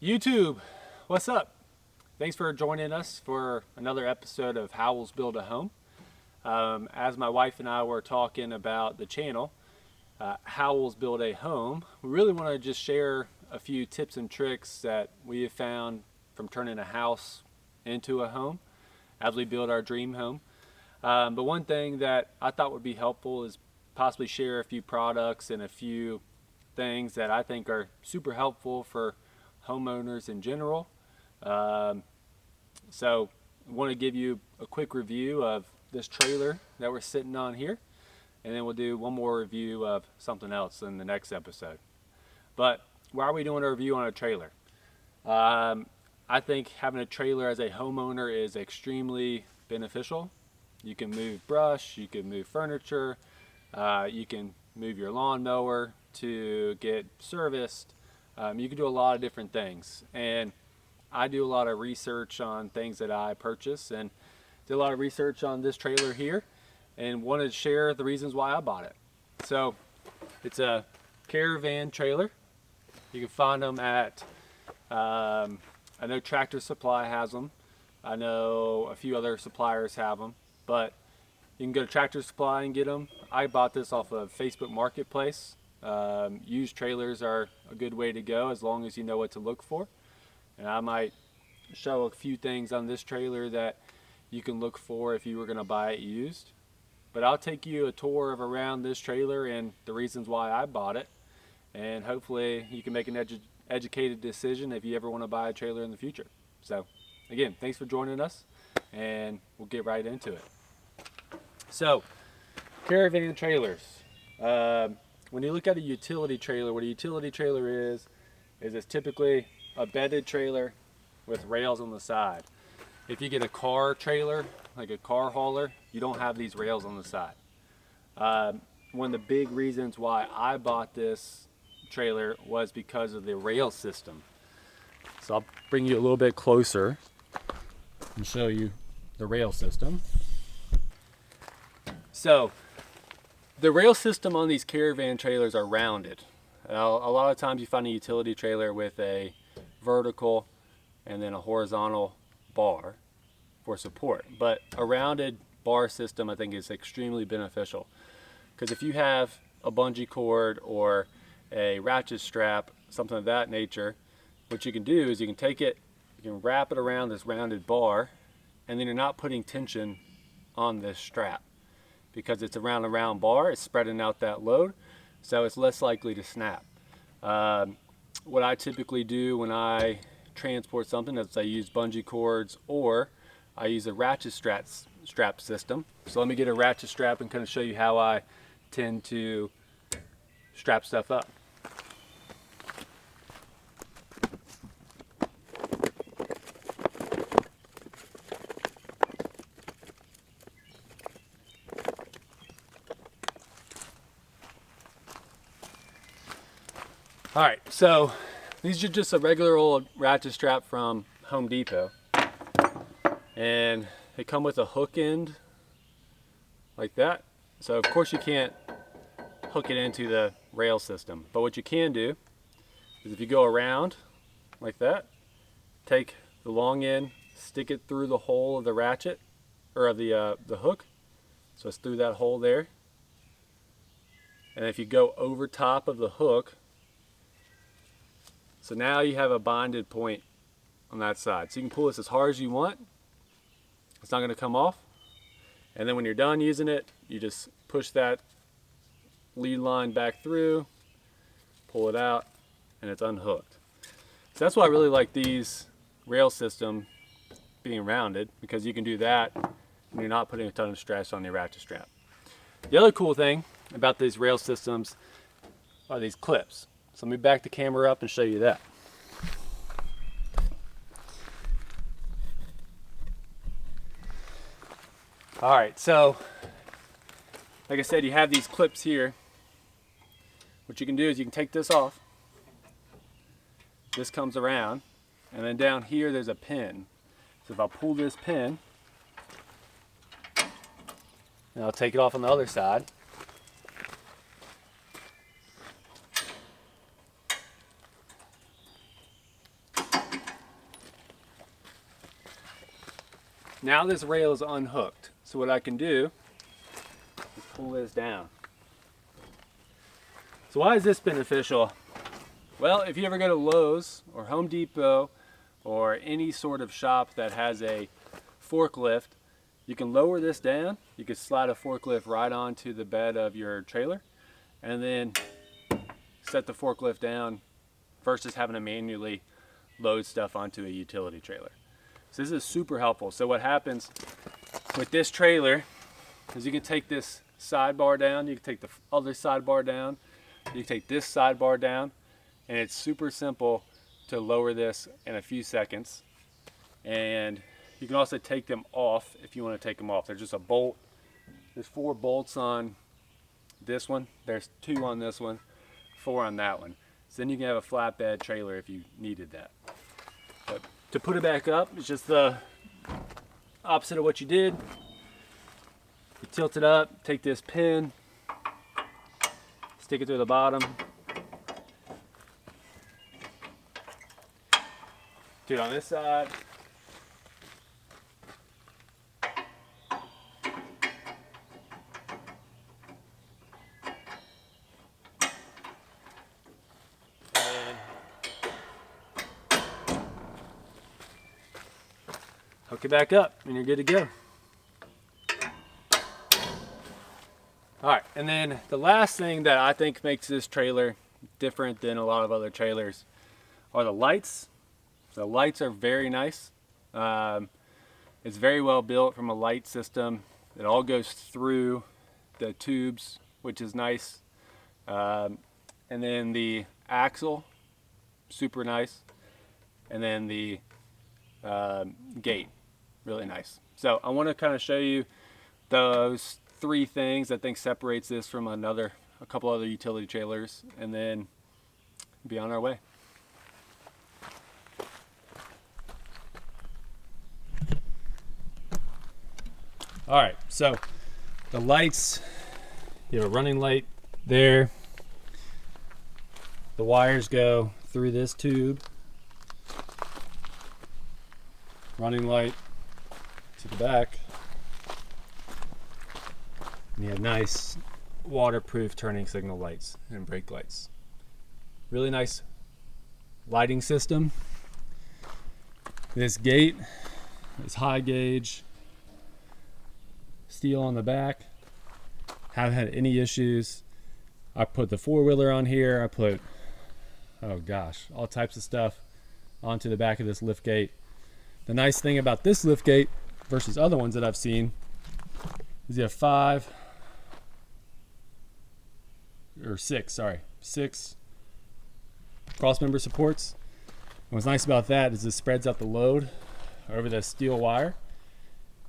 YouTube, what's up? Thanks for joining us for another episode of Howell's Build a Home. As my wife and I were talking about the channel, Howell's Build a Home, we really want to just share a few tips and tricks that we have found from turning a house into a home as we build our dream home. But one thing that I thought would be helpful is possibly share a few products and a few things that I think are super helpful for homeowners in general. So I want to give you a quick review of this trailer that we're sitting on here, and then we'll do one more review of something else in the next episode. But why are we doing a review on a trailer? I think having a trailer as a homeowner is extremely beneficial. You can move brush, you can move furniture, you can move your lawnmower to get serviced. You can do a lot of different things, and I do a lot of research on things that I purchase, and did a lot of research on this trailer here and wanted to share the reasons why I bought it. So it's a Karavan trailer. You can find them at I know Tractor Supply has them. I know a few other suppliers have them, but you can go to Tractor Supply and get them. I bought this off of Facebook Marketplace. Used trailers are a good way to go as long as you know what to look for. And I might show a few things on this trailer that you can look for if you were going to buy it used. But I'll take you a tour of around this trailer and the reasons why I bought it. And hopefully you can make an educated decision if you ever want to buy a trailer in the future. So again, thanks for joining us, and we'll get right into it. So Karavan trailers. When you look at a utility trailer, what a utility trailer is it's typically a bedded trailer with rails on the side. If you get a car trailer, like a car hauler, you don't have these rails on the side. One of the big reasons why I bought this trailer was because of the rail system. So I'll bring you a little bit closer and show you the rail system. So the rail system on these Karavan trailers are rounded. Now, a lot of times you find a utility trailer with a vertical and then a horizontal bar for support. But a rounded bar system I think is extremely beneficial, because if you have a bungee cord or a ratchet strap, something of that nature, what you can do is you can take it, you can wrap it around this rounded bar, and then you're not putting tension on this strap. Because it's around a round bar, it's spreading out that load, so it's less likely to snap. What I typically do when I transport something is I use bungee cords, or I use a ratchet strap system. So let me get a ratchet strap and kind of show you how I tend to strap stuff up. All right, so these are just a regular old ratchet strap from Home Depot, and they come with a hook end like that. So of course you can't hook it into the rail system, but what you can do is if you go around like that, take the long end, stick it through the hole of the ratchet, or of the hook, so it's through that hole there, and if you go over top of the hook, so now you have a bonded point on that side. So you can pull this as hard as you want. It's not going to come off. And then when you're done using it, you just push that lead line back through, pull it out, and it's unhooked. So that's why I really like these rail system being rounded, because you can do that and you're not putting a ton of stress on the ratchet strap. The other cool thing about these rail systems are these clips. So let me back the camera up and show you that. All right, so like I said, you have these clips here. What you can do is you can take this off. This comes around, and then down here there's a pin. So if I pull this pin, and I'll take it off on the other side. Now this rail is unhooked. So what I can do is pull this down. So why is this beneficial? Well, if you ever go to Lowe's or Home Depot or any sort of shop that has a forklift, you can lower this down. You can slide a forklift right onto the bed of your trailer and then set the forklift down versus having to manually load stuff onto a utility trailer. So this is super helpful. So what happens with this trailer is you can take this sidebar down, you can take the other sidebar down, you can take this sidebar down, and it's super simple to lower this in a few seconds. And you can also take them off if you want to take them off. There's just a bolt. There's 4 bolts on this one. There's 2 on this one, 4 on that one. So then you can have a flatbed trailer if you needed that. But to put it back up, it's just the opposite of what you did. You tilt it up, take this pin, stick it through the bottom. Do it on this side. Hook it back up and you're good to go. All right, and then the last thing that I think makes this trailer different than a lot of other trailers are the lights. The lights are very nice. It's very well built from a light system. It all goes through the tubes, which is nice. And then the axle, super nice. And then the gate, really nice. So I want to kind of show you those 3 things I think separates this from a couple other utility trailers, and then be on our way. All right, so the lights, you have a running light there. The wires go through this tube. Running light to the back. And you have nice waterproof turning signal lights and brake lights. Really nice lighting system. This gate is high gauge steel on the back. Haven't had any issues. I put the 4-wheeler on here. I put, oh gosh, all types of stuff onto the back of this lift gate. The nice thing about this lift gate versus other ones that I've seen is you have 6 cross member supports. And what's nice about that is it spreads out the load over the steel wire.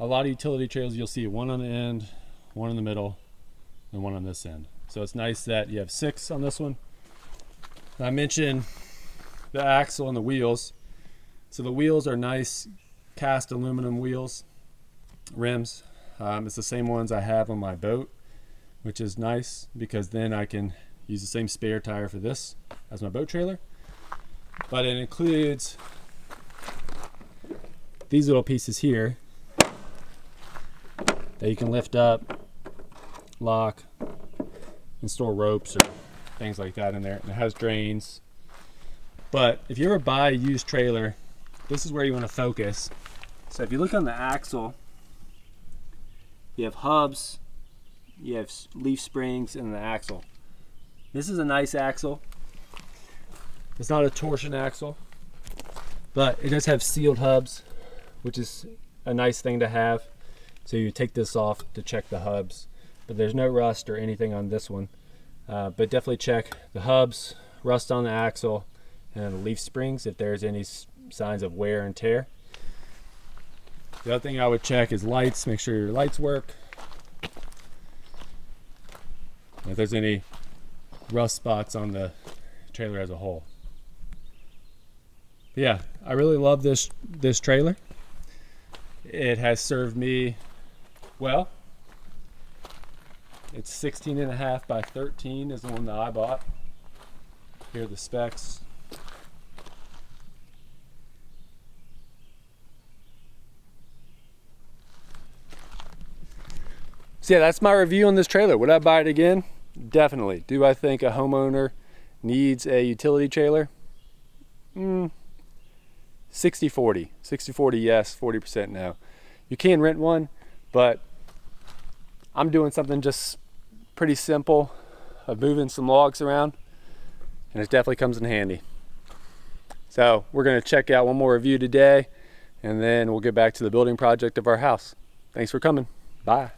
A lot of utility trailers you'll see 1 on the end, 1 in the middle, and 1 on this end. So it's nice that you have 6 on this one. I mentioned the axle and the wheels. So the wheels are nice cast aluminum wheels, rims. It's the same ones I have on my boat, which is nice because then I can use the same spare tire for this as my boat trailer. But it includes these little pieces here that you can lift up, lock, and store ropes or things like that in there. And it has drains. But if you ever buy a used trailer, this is where you want to focus. So if you look on the axle, you have hubs, you have leaf springs, and the axle. This is a nice axle. It's not a torsion axle, but it does have sealed hubs, which is a nice thing to have. So you take this off to check the hubs, but there's no rust or anything on this one. But definitely check the hubs, rust on the axle, and the leaf springs if there's any signs of wear and tear. The other thing I would check is lights. Make sure your lights work. If there's any rust spots on the trailer as a whole. But yeah, I really love this trailer. It has served me well. It's 16.5 by 13 is the one that I bought. Here are the specs. So yeah, that's my review on this trailer. Would I buy it again? Definitely. Do I think a homeowner needs a utility trailer? 60-40. 60-40 yes, 40% no. You can rent one, but I'm doing something just pretty simple of moving some logs around, and it definitely comes in handy. So we're going to check out one more review today, and then we'll get back to the building project of our house. Thanks for coming. Bye.